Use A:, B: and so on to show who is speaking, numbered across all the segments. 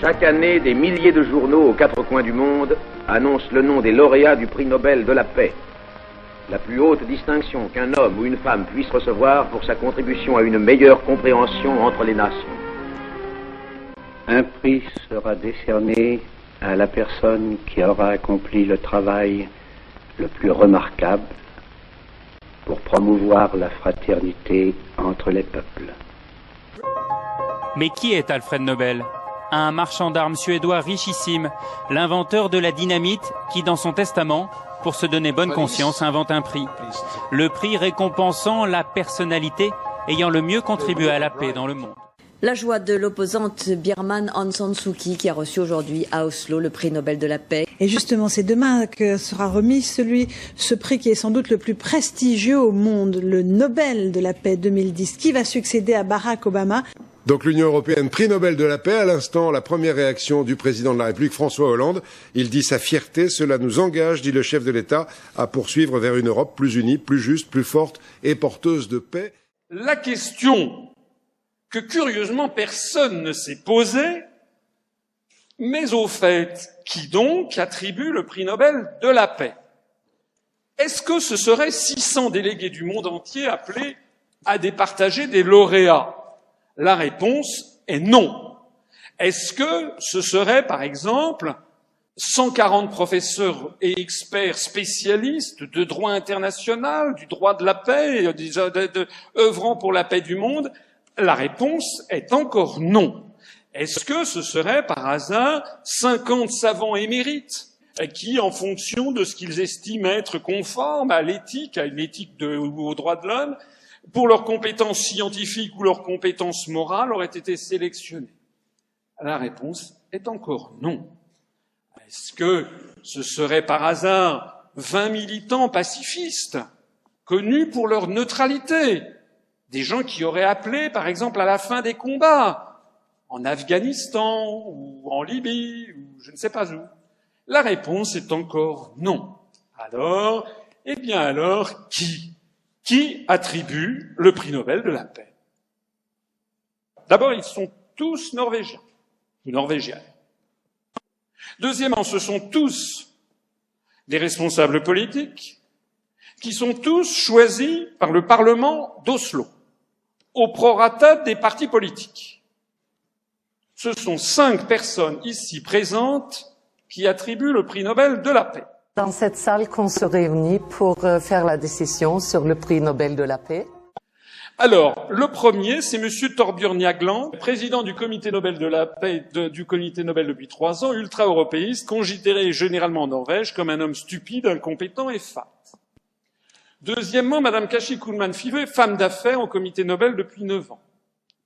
A: Chaque année, des milliers de journaux aux quatre coins du monde annoncent le nom des lauréats du prix Nobel de la paix. La plus haute distinction qu'un homme ou une femme puisse recevoir pour sa contribution à une meilleure compréhension entre les nations.
B: Un prix sera décerné à la personne qui aura accompli le travail le plus remarquable pour promouvoir la fraternité entre les peuples.
C: Mais qui est Alfred Nobel ? Un marchand d'armes suédois richissime, l'inventeur de la dynamite qui, dans son testament, pour se donner bonne conscience, invente un prix. Le prix récompensant la personnalité ayant le mieux contribué à la paix dans le monde.
D: La joie de l'opposante birmane Aung San Suu Kyi qui a reçu aujourd'hui à Oslo le prix Nobel de la paix.
E: Et justement, c'est demain que sera remis ce prix qui est sans doute le plus prestigieux au monde, le Nobel de la paix 2010. Qui va succéder à Barack Obama ?
F: Donc l'Union européenne, prix Nobel de la paix. À l'instant, la première réaction du président de la République, François Hollande. Il dit sa fierté, cela nous engage, dit le chef de l'État, à poursuivre vers une Europe plus unie, plus juste, plus forte et porteuse de paix.
G: La question que curieusement personne ne s'est posée, mais au fait, qui donc attribue le prix Nobel de la paix? Est-ce que ce seraient 600 délégués du monde entier appelés à départager des lauréats? La réponse est non. Est-ce que ce serait, par exemple, 140 professeurs et experts spécialistes de droit international, du droit de la paix, œuvrant pour la paix du monde? La réponse est encore non. Est-ce que ce serait, par hasard, 50 savants émérites qui, en fonction de ce qu'ils estiment être conforme à l'éthique, ou aux droits de l'homme, pour leurs compétences scientifiques ou leurs compétences morales, auraient été sélectionnés? La réponse est encore non. Est-ce que ce serait par hasard 20 militants pacifistes, connus pour leur neutralité, des gens qui auraient appelé, par exemple, à la fin des combats, en Afghanistan ou en Libye ou je ne sais pas où? La réponse est encore non. Alors, qui attribue le prix Nobel de la paix? D'abord, ils sont tous norvégiens ou norvégiennes. Deuxièmement, ce sont tous des responsables politiques qui sont tous choisis par le Parlement d'Oslo, au prorata des partis politiques. Ce sont 5 personnes ici présentes qui attribuent le prix Nobel de la paix.
H: Dans cette salle qu'on se réunit pour faire la décision sur le prix Nobel de la paix.
G: Alors, le premier, c'est Monsieur Torbjörn Jagland, président du Comité Nobel de la paix, du Comité Nobel depuis 3 ans, ultra-européiste, considéré généralement en Norvège comme un homme stupide, incompétent et fat. Deuxièmement, Madame Kashi Kullmann-Five, femme d'affaires au Comité Nobel depuis 9 ans.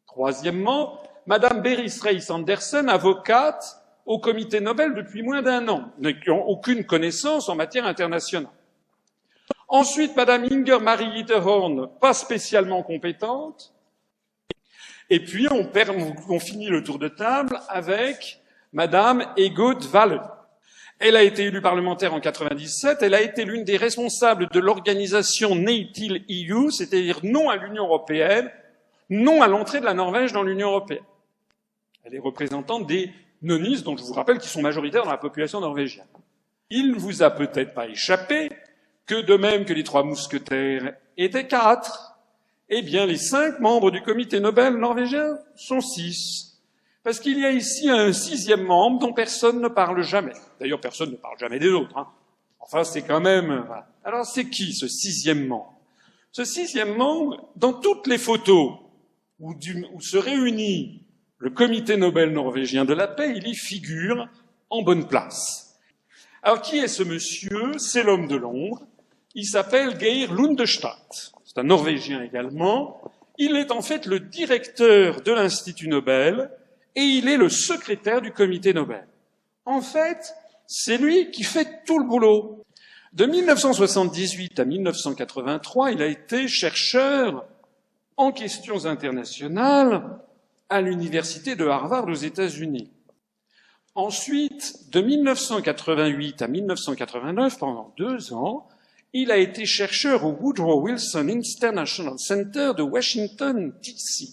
G: Troisièmement, Madame Berit Reiss-Andersen, avocate au Comité Nobel depuis moins d'1 an, n'ayant aucune connaissance en matière internationale. Ensuite, Madame Inger Marie Gitterhorn, pas spécialement compétente. Et puis, on finit le tour de table avec Madame Egot Valle. Elle a été élue parlementaire en 97, elle a été l'une des responsables de l'organisation Nei til EU, c'est-à-dire non à l'Union européenne, non à l'entrée de la Norvège dans l'Union européenne. Elle est représentante des nonistes, dont je vous rappelle qu'ils sont majoritaires dans la population norvégienne. Il ne vous a peut-être pas échappé que de même que les 3 mousquetaires étaient 4, eh bien les 5 membres du comité Nobel norvégien sont 6. Parce qu'il y a ici un 6e membre dont personne ne parle jamais. D'ailleurs, personne ne parle jamais des autres. Enfin, c'est quand même... Voilà. Alors, c'est qui, ce 6e membre? Ce 6e membre, dans toutes les photos où se réunit le comité Nobel norvégien de la paix, il y figure en bonne place. Alors, qui est ce monsieur? C'est l'homme de Londres. Il s'appelle Geir Lundestad. C'est un Norvégien également. Il est en fait le directeur de l'Institut Nobel et il est le secrétaire du comité Nobel. En fait, c'est lui qui fait tout le boulot. De 1978 à 1983, il a été chercheur en questions internationales à l'université de Harvard aux États-Unis. Ensuite, de 1988 à 1989, pendant 2 ans, il a été chercheur au Woodrow Wilson International Center de Washington, D.C.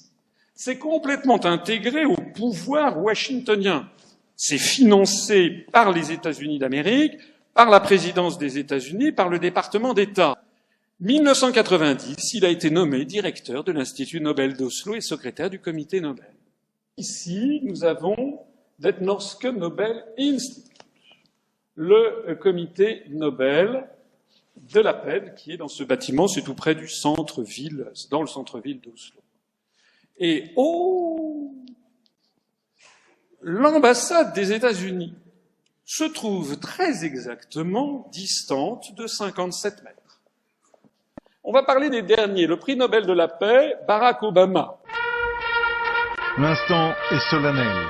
G: C'est complètement intégré au pouvoir washingtonien. C'est financé par les États-Unis d'Amérique, par la présidence des États-Unis, par le département d'État. 1990, il a été nommé directeur de l'Institut Nobel d'Oslo et secrétaire du comité Nobel. Ici, nous avons det Norske Nobel Institut, le comité Nobel de la paix, qui est dans ce bâtiment, c'est tout près du centre-ville, dans le centre-ville d'Oslo. Et l'ambassade des États-Unis se trouve très exactement distante de 57 mètres. On va parler des derniers. Le prix Nobel de la paix, Barack Obama.
I: L'instant est solennel.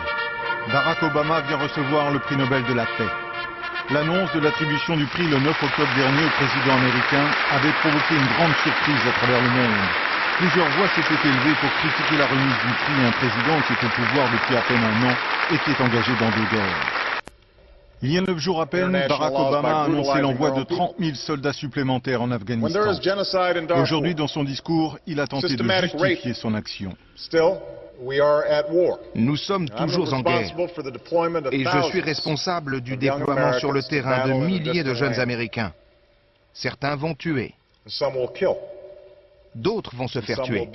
I: Barack Obama vient recevoir le prix Nobel de la paix. L'annonce de l'attribution du prix le 9 octobre dernier au président américain avait provoqué une grande surprise à travers le monde. Plusieurs voix s'étaient élevées pour critiquer la remise du prix à un président qui est au pouvoir depuis à peine un an et qui est engagé dans deux guerres. Il y a 9 jours à peine, Barack Obama a annoncé l'envoi de 30 000 soldats supplémentaires en Afghanistan. Aujourd'hui, dans son discours, il a tenté de justifier son action.
J: Nous sommes toujours en guerre et je suis responsable du déploiement sur le terrain de milliers de jeunes Américains. Certains vont tuer. D'autres vont se faire tuer.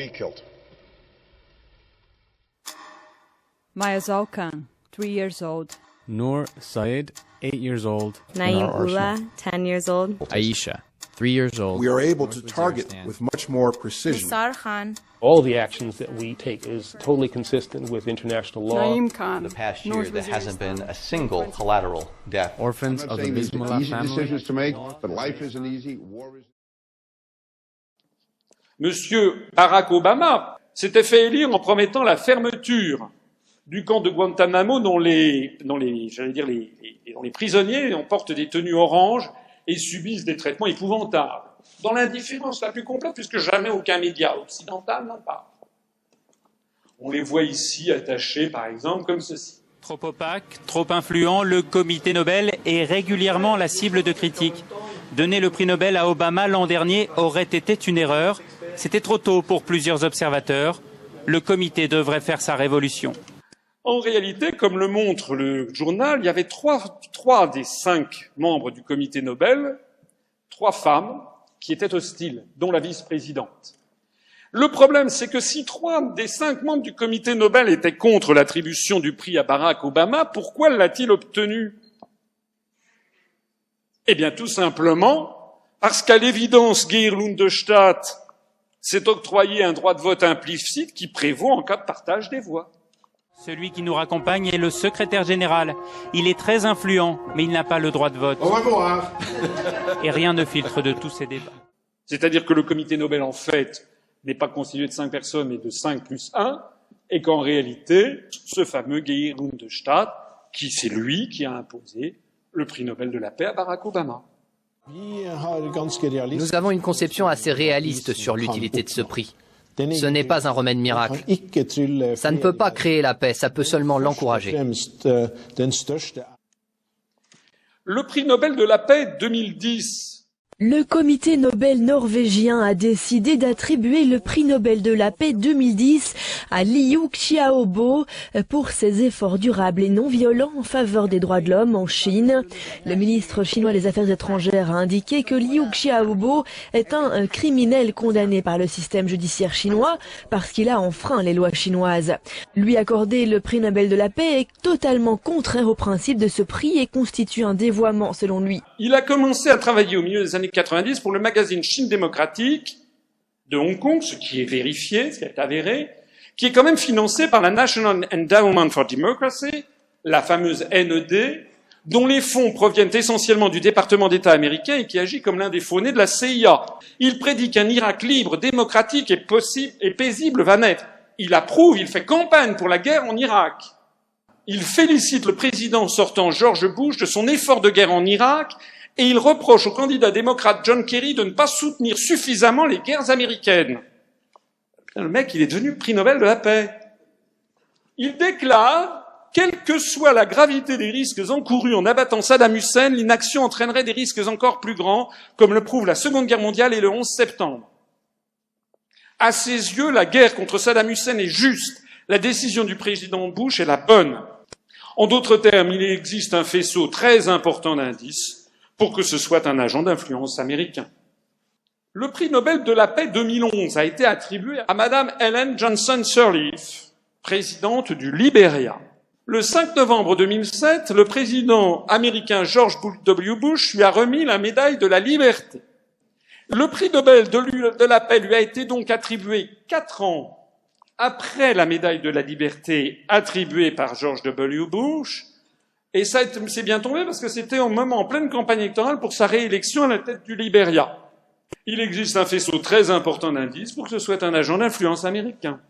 K: Maya Zalkan, 3 years old.
L: Noor Saeed, 8 years old.
M: Naeem Ullah, 10 years old.
L: Aisha, 3 years old.
N: We are able to target with much more precision.
M: Nisar Khan.
O: All the actions that we take is totally consistent with international law.
K: Naeem Khan.
P: The past year, there hasn't been a single collateral death.
L: Orphans of the Bismillah family.
N: Easy decisions to make, but life isn't easy. War is...
G: Monsieur Barack Obama s'était fait élire en promettant la fermeture du camp de Guantanamo dont les prisonniers portent des tenues oranges et subissent des traitements épouvantables. Dans l'indifférence la plus complète, puisque jamais aucun média occidental n'en parle. On les voit ici attachés, par exemple, comme ceci.
C: Trop opaque, trop influent, le comité Nobel est régulièrement la cible de critiques. Donner le prix Nobel à Obama l'an dernier aurait été une erreur. C'était trop tôt pour plusieurs observateurs. Le comité devrait faire sa révolution.
G: En réalité, comme le montre le journal, il y avait trois des 5 membres du comité Nobel, 3 femmes qui étaient hostiles, dont la vice-présidente. Le problème, c'est que si 3 des 5 membres du comité Nobel étaient contre l'attribution du prix à Barack Obama, pourquoi l'a-t-il obtenu? Eh bien, tout simplement parce qu'à l'évidence, Geir Lundestadt s'est octroyé un droit de vote implicite qui prévaut en cas de partage des voix.
C: Celui qui nous raccompagne est le secrétaire général. Il est très influent, mais il n'a pas le droit de vote.
N: Au revoir.
C: Et rien ne filtre de tous ces débats.
G: C'est-à-dire que le comité Nobel, en fait, n'est pas constitué de 5 personnes, mais de 5 plus 1, et qu'en réalité, ce fameux Geir Lundestadt, c'est lui qui a imposé le prix Nobel de la paix à Barack Obama.
Q: Nous avons une conception assez réaliste sur l'utilité de ce prix. Ce n'est pas un remède miracle. Ça ne peut pas créer la paix, ça peut seulement l'encourager.
G: Le prix Nobel de la paix 2010.
R: Le comité Nobel norvégien a décidé d'attribuer le prix Nobel de la paix 2010 à Liu Xiaobo pour ses efforts durables et non violents en faveur des droits de l'homme en Chine. Le ministre chinois des Affaires étrangères a indiqué que Liu Xiaobo est un criminel condamné par le système judiciaire chinois parce qu'il a enfreint les lois chinoises. Lui accorder le prix Nobel de la paix est totalement contraire au principe de ce prix et constitue un dévoiement selon lui.
G: Il a commencé à travailler au milieu des années 90 pour le magazine Chine démocratique de Hong Kong, ce qui est vérifié, ce qui est avéré, qui est quand même financé par la National Endowment for Democracy, la fameuse NED, dont les fonds proviennent essentiellement du département d'État américain et qui agit comme l'un des faux-nés de la CIA. Il prédit qu'un Irak libre, démocratique et paisible va naître. Il approuve, il fait campagne pour la guerre en Irak. Il félicite le président sortant George Bush de son effort de guerre en Irak et il reproche au candidat démocrate John Kerry de ne pas soutenir suffisamment les guerres américaines. Le mec, il est devenu prix Nobel de la paix. Il déclare, quelle que soit la gravité des risques encourus en abattant Saddam Hussein, l'inaction entraînerait des risques encore plus grands, comme le prouve la Seconde Guerre mondiale et le 11 septembre. À ses yeux, la guerre contre Saddam Hussein est juste. La décision du président Bush est la bonne. En d'autres termes, il existe un faisceau très important d'indices pour que ce soit un agent d'influence américain. Le prix Nobel de la paix 2011 a été attribué à Madame Ellen Johnson Sirleaf, présidente du Libéria. Le 5 novembre 2007, le président américain George W. Bush lui a remis la médaille de la liberté. Le prix Nobel de la paix lui a été donc attribué 4 ans après la médaille de la liberté attribuée par George W. Bush, et ça c'est bien tombé parce que c'était au moment en pleine campagne électorale pour sa réélection à la tête du Libéria. Il existe un faisceau très important d'indices pour que ce soit un agent d'influence américain.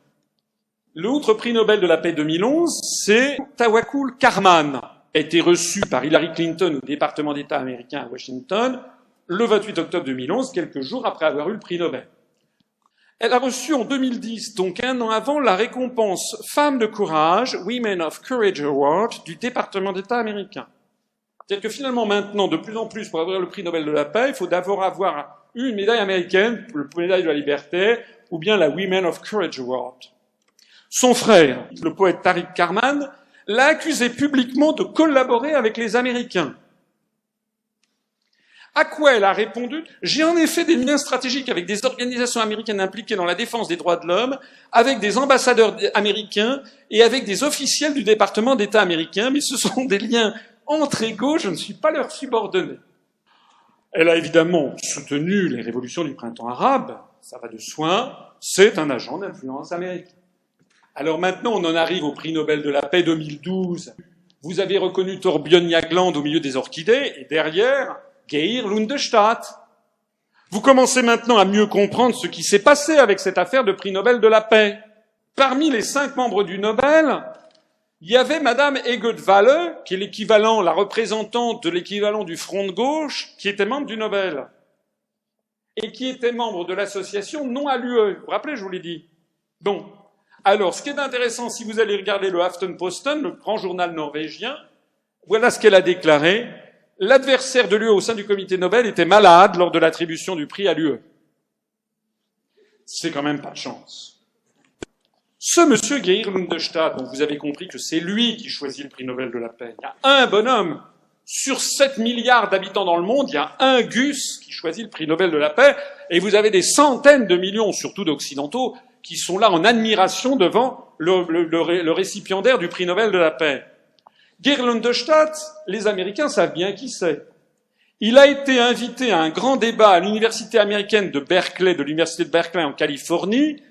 G: L'autre prix Nobel de la paix 2011, c'est Tawakkul Karman, a été reçu par Hillary Clinton au département d'État américain à Washington le 28 octobre 2011, quelques jours après avoir eu le prix Nobel. Elle a reçu en 2010, donc 1 an avant, la récompense Femmes de courage, Women of Courage Award, du département d'État américain. C'est-à-dire que finalement, maintenant, de plus en plus, pour avoir le prix Nobel de la paix, il faut d'abord avoir une médaille américaine, la médaille de la liberté, ou bien la Women of Courage Award. Son frère, le poète Tariq Karman, l'a accusé publiquement de collaborer avec les Américains. À quoi elle a répondu? J'ai en effet des liens stratégiques avec des organisations américaines impliquées dans la défense des droits de l'homme, avec des ambassadeurs américains et avec des officiels du département d'État américain, mais ce sont des liens entre égaux, je ne suis pas leur subordonné. Elle a évidemment soutenu les révolutions du printemps arabe, ça va de soi, c'est un agent d'influence américain. Alors maintenant, on en arrive au prix Nobel de la paix 2012. Vous avez reconnu Thorbjørn Jagland au milieu des orchidées, et derrière, Geir Lundestad. Vous commencez maintenant à mieux comprendre ce qui s'est passé avec cette affaire de prix Nobel de la paix. Parmi les 5 membres du Nobel, il y avait Madame Egot Walle, qui est l'équivalent, la représentante de l'équivalent du Front de gauche, qui était membre du Nobel. Et qui était membre de l'association non à l'UE. Vous vous rappelez, je vous l'ai dit. Bon. Alors, ce qui est intéressant, si vous allez regarder le Aftenposten, le grand journal norvégien, voilà ce qu'elle a déclaré. L'adversaire de l'UE au sein du comité Nobel était malade lors de l'attribution du prix à l'UE. C'est quand même pas de chance. Ce monsieur Geir Lundestad, dont vous avez compris que c'est lui qui choisit le prix Nobel de la paix, il y a un bonhomme. Sur 7 milliards d'habitants dans le monde, il y a un Gus qui choisit le prix Nobel de la paix, et vous avez des centaines de millions, surtout d'occidentaux, qui sont là en admiration devant le récipiendaire du prix Nobel de la paix. Geir Lundestad, les Américains savent bien qui c'est. Il a été invité à un grand débat à l'université américaine de Berkeley, de l'université de Berkeley en Californie,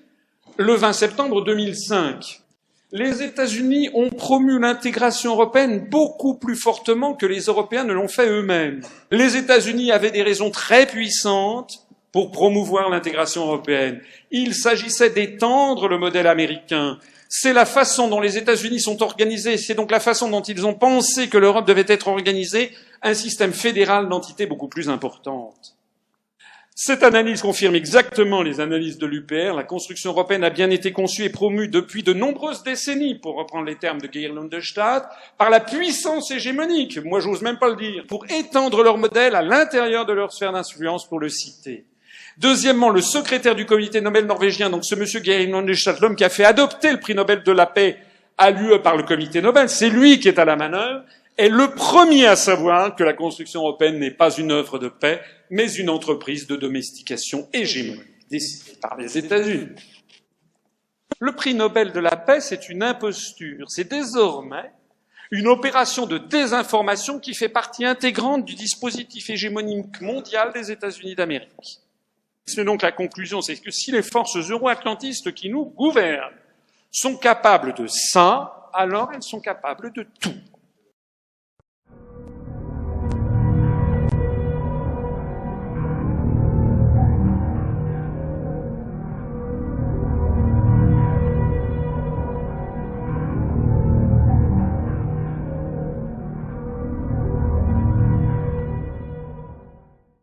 G: le 20 septembre 2005. Les États-Unis ont promu l'intégration européenne beaucoup plus fortement que les Européens ne l'ont fait eux-mêmes. Les États-Unis avaient des raisons très puissantes pour promouvoir l'intégration européenne. Il s'agissait d'étendre le modèle américain. C'est la façon dont les États-Unis sont organisés, c'est donc la façon dont ils ont pensé que l'Europe devait être organisée, un système fédéral d'entités beaucoup plus importante. Cette analyse confirme exactement les analyses de l'UPR. La construction européenne a bien été conçue et promue depuis de nombreuses décennies, pour reprendre les termes de Geir Lundestad, par la puissance hégémonique, moi j'ose même pas le dire, pour étendre leur modèle à l'intérieur de leur sphère d'influence, pour le citer. Deuxièmement, le secrétaire du comité Nobel norvégien, donc ce monsieur Geir Lundestad, l'homme qui a fait adopter le prix Nobel de la paix à l'UE par le comité Nobel, c'est lui qui est à la manœuvre, est le premier à savoir que la construction européenne n'est pas une œuvre de paix, mais une entreprise de domestication hégémonique décidée par les États-Unis. Le prix Nobel de la paix, c'est une imposture. C'est désormais une opération de désinformation qui fait partie intégrante du dispositif hégémonique mondial des États-Unis d'Amérique. C'est donc la conclusion, c'est que si les forces euro-atlantistes qui nous gouvernent sont capables de ça, alors elles sont capables de tout.